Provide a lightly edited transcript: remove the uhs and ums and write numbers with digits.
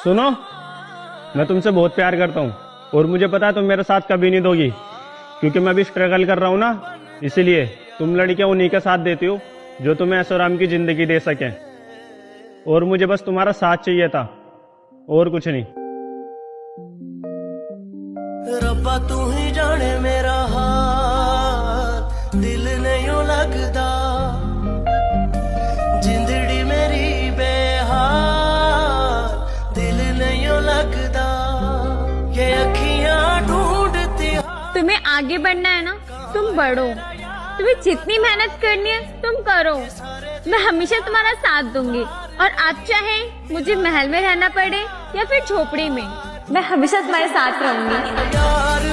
सुनो, मैं तुमसे बहुत प्यार करता हूँ और मुझे पता है तुम मेरा साथ कभी नहीं दोगी, क्योंकि मैं भी स्ट्रगल कर रहा हूँ ना। इसीलिए तुम लड़कियां उन्हीं का साथ देती हो जो तुम्हें ऐशोआराम की जिंदगी दे सके, और मुझे बस तुम्हारा साथ चाहिए था और कुछ नहीं। रब्बा तू ही जाने मेरा हाल, दिल नहीं लगदा, जिंदड़ी मेरी बेहाल, दिल नहीं लगदा, ये अखियां ढूंढती। तुम्हें आगे बढ़ना है ना, तुम बढ़ो। तुम्हें जितनी मेहनत करनी है तुम करो। मैं हमेशा तुम्हारा साथ दूंगी, और आज चाहे मुझे महल में रहना पड़े या फिर झोपड़ी में, मैं हमेशा तुम्हारे साथ रहूंगी। यार